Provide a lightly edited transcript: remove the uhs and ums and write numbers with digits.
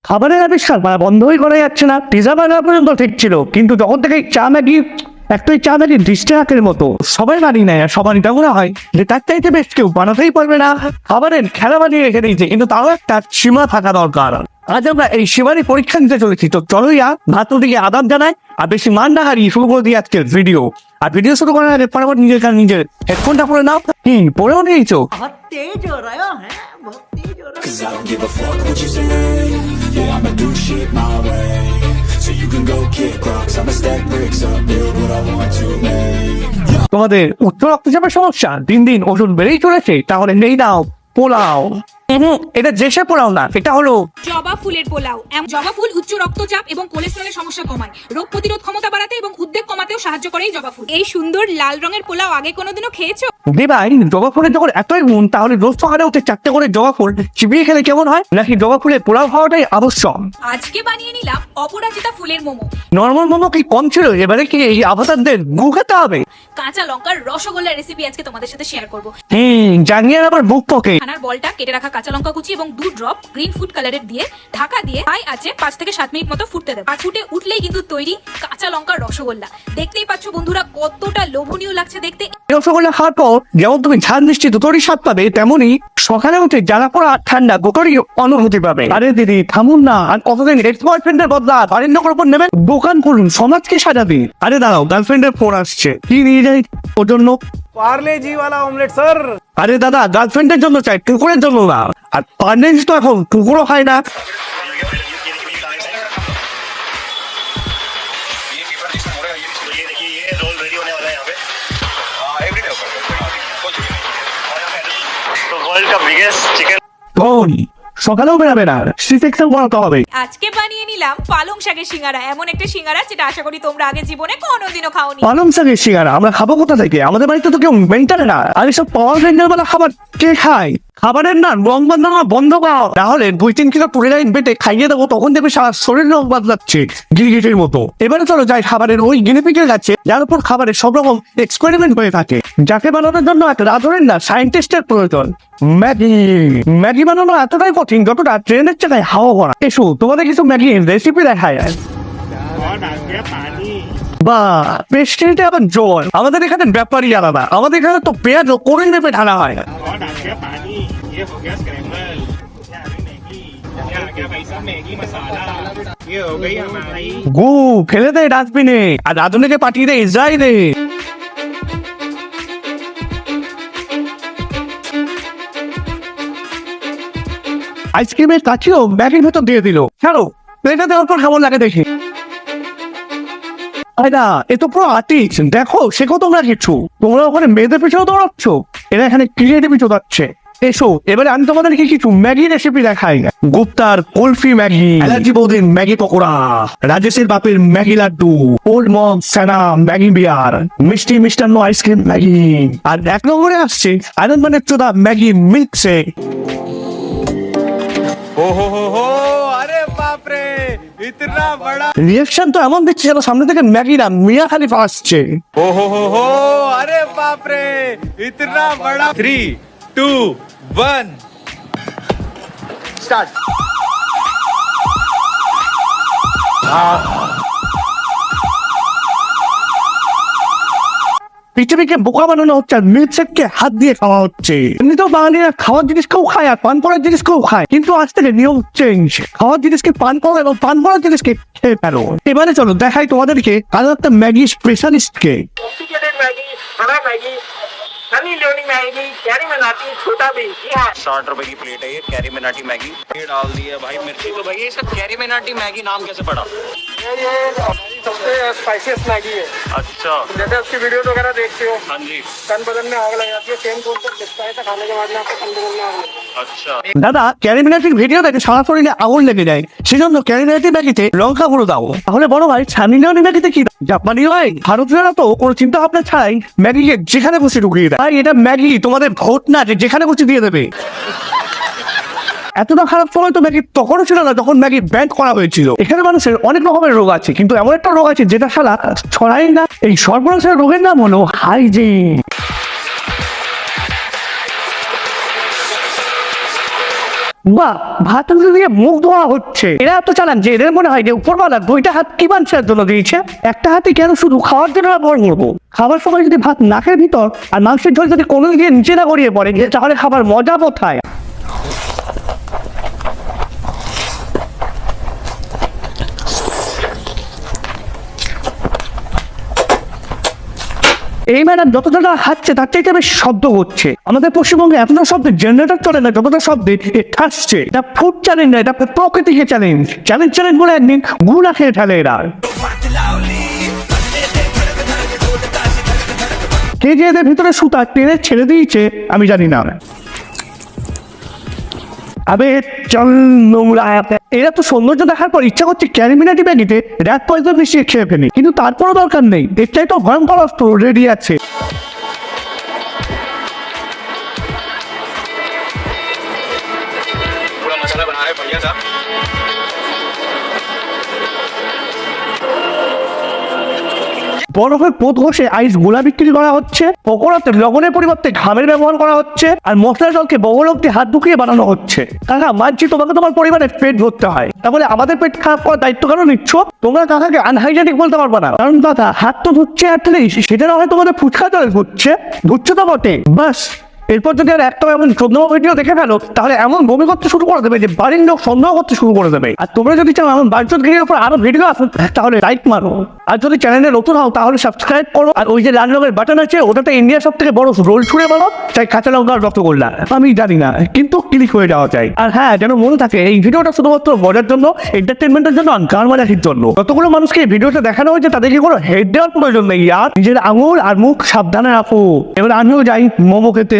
খাবারের আবিষ্কার বন্ধই করা যাচ্ছে না। পিজা বার্গার পর্যন্ত ঠিক ছিল, কিন্তু যখন থেকে চা ম্যাগি, একটাই চা ম্যাগি ডিস্ট্রাক্টের মতো সবাই বানিয়ে নেয়। সবার এটা মনে হয় যে তার চাইতে বেশ কেউ বানাতেই পারবে না। খাবারের খেলা বানিয়ে রেখে দিয়েছে, কিন্তু তাও একটা সীমা থাকা দরকার। আজ আমরা এই সীমারই পরীক্ষা নিতে চলেছি। তো চলো ভাত দিকে আদাব জানাই আর বেশি মান না হারিয়ে শুরু করে দিই আজকের ভিডিও। আর ভিডিও শুরু করার আগে ফটাফট নিজের হেডফোনটা পরে নাও। কি পরেও নিয়েছো? बहुत तेज हो रहा है, बहुत तेज हो रहा है। 'Cause I don't give a fuck what you say. Yeah, I'ma do shit my way. So you can go kick rocks, I'ma stack bricks up, build what I want to make. তোমাদের উচ্চ রক্তচাপের সমস্যা দিন দিন ওজন বেড়েই চলেছে? তাহলে নেই নাও পোলাও। এটা যেসে পোলাও না, এটা হলো জবা ফুলের পোলাও। জবা ফুল উচ্চ রক্তচাপ এবং কোলেস্টেরলের সমস্যা কমায়, রোগ প্রতিরোধ ক্ষমতা বাড়াতে এবং উদ্বেগ কমাতেও সাহায্য করে এই জবা ফুল। এই সুন্দর লাল রঙের পোলাও আগে কোনোদিনও খেয়েছো? ভাই, জবা ফুলের যখন এতই গুণ, তাহলে রোজ সকালে উঠে 4টে করে জবা ফুল চিবিয়ে খেলে কেমন হয়? নাকি জবা ফুলের পোলাও খাওয়াটাই আবশ্যক? আজকে বানিয়ে নিলাম অপরাজিতা ফুলের মোমো। নর্মাল মোমো কি কম ছিল? এবারে কি এই আভাতারদের গু খেতে হবে? কাঁচা লঙ্কার রসগোল্লার রেসিপি আজকে তোমাদের সাথে শেয়ার করব। জানিয়ে আবার বুক পকে। খানার বলটা কেটে রাখা কাঁচা লঙ্কা কুচি এবং 2 ড্রপ গ্রিন ফুড কালারের দিয়ে ঢাকা দিয়ে হাই আছে 5 থেকে 7 মিনিট মতো ফুটতে দেব। আর ফুটে উঠলেই কিন্তু তৈরি কাঁচা লঙ্কার রসগোল্লা। দেখতেই পাচ্ছ বন্ধুরা কতটা লোভনীয় লাগছে দেখতে। রসগোল্লা খাওয়ার পর যেমন তুমি ঝাল মিষ্টি দুটোরই স্বাদ পাবে, তেমনি সকালে উঠে জ্বালা পড়া ঠান্ডা দুটোরই অনুভূতি পাবে। আরে দিদি থামুন না, আর কতদিন এক্স বয়ফ্রেন্ডের বদলা বারিন্দার উপর নেবেন? দোকান করুন, সমাজকে সাজাবে। আরে দাঁড়াও, গার্লফ্রেন্ডের ফোন আসছে, কি নিয়ে যাই ওর জন্য? पार्ले जी वाला ऑमलेट सर। আরে দাদা, গার্লফ্রেন্ডের জন্য চাই, টুকুরের জন্য না। আর পার্টনার তো এখন টুকুরও খায় না। সকালেও বেরাবে না, সি-সেকশন করাতে হবে। আজকে বানিয়ে নিলাম পালং শাকের সিঙ্গারা। এমন একটা সিঙ্গারা যেটা আশা করি তোমরা আগে জীবনে কোনোদিনও খাওনি। পালং শাকের সিঙ্গারা আমরা খাবো কোথা থেকে? আমাদের বাড়িতে তো কেউ মেন্টাল না। আর এসব পাওয়ার রেঞ্জার বেলা খাবার কে খায়? খাবারের না রং বদলানো বন্ধ করা, তাহলে 2-3 কিলো পুরিলাইন বেটে খাইয়ে দেবো, তখন দেখবে সারা শরীর রং বদলাচ্ছে গিরগিটির মতো। এবারে চলো যাই খাবারের ওই গিনিপিকের কাছে, যার উপর খাবারের সব রকম এক্সপেরিমেন্ট হয়ে থাকে, যাকে বানানোর জন্য একটা রাধরের না সায়েন্টিস্টের প্রয়োজন। ম্যাগি বানানো এতটাই কঠিন যতটা ট্রেনের চাকায় হাওয়া ভরা। এসো তোমাদের কিছু ম্যাগির রেসিপি দেখায়। বা পেস্ট্রিতে আবার জল। আমাদের এখানে ব্যাপারই আলাদা। আমাদের এখানে তো পেঁয়াজ করে নেপে ঢালা হয়। গু ফেলে দেয় ডাস্টবিনে, আর রাধুনিকে পাঠিয়ে দেয় ইসরায়েলে। আইসক্রিমের কাঠিও ব্যাগের ভেতর দিয়ে দিল। ছাড়ো, এটা দেওয়ার পর কেমন লাগে দেখি। এ তো পুরো আর্টিস্ট। দেখো, শেখো তোমরা কিছু। তোমরা ওখানে মেয়েদের পিছনে দৌড়াচ্ছ, এরা এখানে ক্রিয়েটিভ দৌড়াচ্ছে। এসো এবারে আমি তোমাদেরকে কিছু ম্যাগি রেসিপি দেখাই। গুপ্তার কুলফি ম্যাগি, অ্যালার্জি বৌদির ম্যাগি পকোড়া, রাজেশের বাপের ম্যাগি লাড্ডু, ওল্ড মগ সানা ম্যাগি বিয়ার, মিষ্টি মিষ্টান্ন আইসক্রিম ম্যাগি, আর 1 নম্বরে আসছে আনন্দমানের চোদা ম্যাগি মিল্ক শেক। हो अरे बाप रे, इतना बड़ा। রিয়াকশন তো এমন দিচ্ছে যেন সামনে থেকে ম্যাগি না মিয়া খালিফা আসছে। हो अरे बाप रे, इतना बड़ा। 3, 2, 1 स्टार्ट। পৃথিবীকে বোকা বানানো হচ্ছে, আর মিল্কশেককে হাত দিয়ে খাওয়া হচ্ছে। এমনিতেও বাঙালিরা খাওয়ার জিনিস কেউ খায় আর পান করার জিনিস কেউ খায়, কিন্তু আজ থেকে নিয়ম চেঞ্জ। খাওয়ার জিনিসকে পান করো এবং পান করার জিনিসকে খেয়ে ফেলো। এবারে চলো দেখাই তোমাদেরকে আরো একটা ম্যাগি স্পেশালিস্টকে। कॉम्प्लिकेटेड मैगी, बड़ा Maggi, Honey Loni Maggi, carry मनाती, छोटा भी। जी हाँ, 60 रुपए की प्लेट है ये कैरी मिनाटी मैगी। ये डाल दी है भाई मिर्ची। तो भाई ये सब कैरी मिनाटी मैगी नाम कैसे पड़ा? ये हमारी सबसे स्पाइसीएस्ट मैगी है। अच्छा। जैसे उसकी वीडियोस वगैरह देखते हो, हाँ जी। तन बदन में आग लग जाती है, सेम कॉन्सेप्ट दिखता है, तो खाने के बाद में आपको तन बदन में आग लगती है। अच्छा। দাদা, ক্যারিমিনাটির ভিডিও দেখে সারা শরীরে আগুন লেগে যায়, সেজন্য ক্যারিমিনাটি ম্যাগিতে লঙ্কা গুঁড়ো দাও। তাহলে বড় ভাই সামিনানি ম্যাগিতে কি জাপানি হয়? ভারতীয়রা তো কোনো চিন্তা ভাবনা ছাড়াই ম্যাগিকে যেখানে খুশি ঢুকিয়ে দেয়। তাই এটা ম্যাগি তোমাদের ভোট না যে যেখানে খুশি দিয়ে দেবে। এতটা খারাপ সময় তো ম্যাগি তখনও ছিল না যখন ম্যাগি ব্যান করা হয়েছিল। এখানে মানুষের অনেক রকমের রোগ আছে, কিন্তু এমন একটা রোগ আছে যেটা শালা ছড়াই না। এই সর্বনাশের রোগের নাম হলো হাইজিন। বাহ, ভাত দিয়ে মুখ ধোয়া হচ্ছে। এরা এত চালান যে এদের মনে হয় যে উপরওয়ালা দুইটা হাত কি বাঞ্ছার জন্য দিয়েছে, একটা হাতে কেন শুধু খাওয়ার জন্য ব্যবহার করবো। খাবার সময় যদি ভাত নাকের ভিতর আর মাংসের ঝোল যদি কোনো দিকে নিচে না গড়িয়ে পড়ে, তাহলে খাবার মজা কোথায়? এই ম্যাডাম যতটা হাঁটছে তার চাইতে বেশ শব্দ হচ্ছে। আমাদের পশ্চিমবঙ্গে এতটা শব্দে জেনারেটর চলে না যতটা শব্দে ঠাসছে। এটা ফুড চ্যালেঞ্জ না, এটা প্রকৃতিকে চ্যালেঞ্জ। চ্যালেঞ্জ বলে একদিন গুড়া খেয়ে ফেলে এরা। কে যে এদের ভিতরে সুতা টেনে ছেড়ে দিয়েছে আমি জানি না। আবে চল নোংরা। এরা তো সৌন্দর্য দেখার পর ইচ্ছা করছে ক্যারিমিনাটি ব্যাগিতে র্যাট পয়জন মিশিয়ে খেয়ে ফেলি, কিন্তু তারপরও দরকার নেই। এর চাই তো ভয়ঙ্কর অস্ত্র রেডি আছে। पूरा मसाला बना रहे बढ़िया सा। বরফের পোত ঘষে আইস গোলা বিক্রি করা হচ্ছে, পকোড়াতে লবণের পরিবর্তে ঘামের ব্যবহার করা হচ্ছে, আর মশলা জলকে বগলকে হাত ঢুকিয়ে বানানো হচ্ছে। কাকা মানছি তোমাকে তোমার পরিবারের পেট ভরতে হয়, তাহলে আমাদের পেট খারাপ করার দায়িত্ব কেন নিচ্ছ? তোমরা কাকাকে আনহাইজেনিক বলতে পারবে না, কারণ দাদা হাত তো ধুচ্ছে অ্যাটলিস্ট, সেটা না হয় তোমাদের ফুচকা জলে ধুচ্ছে তো বটে। বাস, এরপর যদি আর একটা এমন চোদ্দম ভিডিও দেখে ফেলো তাহলে এমন বমি করতে শুরু করে দেবে যে বাড়ির লোক সন্দেহ করতে শুরু করে দেবে। আর তোমরা যদি চাও এমন বাচ্চার গিরির উপর আরো ভিডিও আসো তাহলে লাইক মারো, আর যদি চ্যানেলে নতুন হও তাহলে সাবস্ক্রাইব করো। আর ওই যে লাল রঙের বাটন আছে ওটাতে ইন্ডিয়ার সব থেকে বড় রোল ছুঁড়ে বলো, চাই কাঁচা লঙ্কার রসগোল্লা, আমি জানি না কিন্তু ক্লিক হয়ে যাওয়া চাই। আর হ্যাঁ, যেন মনে থাকে এই ভিডিওটা শুধুমাত্র মজার জন্য, এন্টারটেনমেন্টের জন্য, গান মারাখির জন্য। যতগুলো মানুষকে এই ভিডিওটা দেখানো হয়েছে তাদেরকে কোনো হেড দেওয়ার প্রয়োজন নেই। আর নিজের আঙুল আর মুখ সাবধানে রাখো। এবার আমিও যাই মোমো খেতে।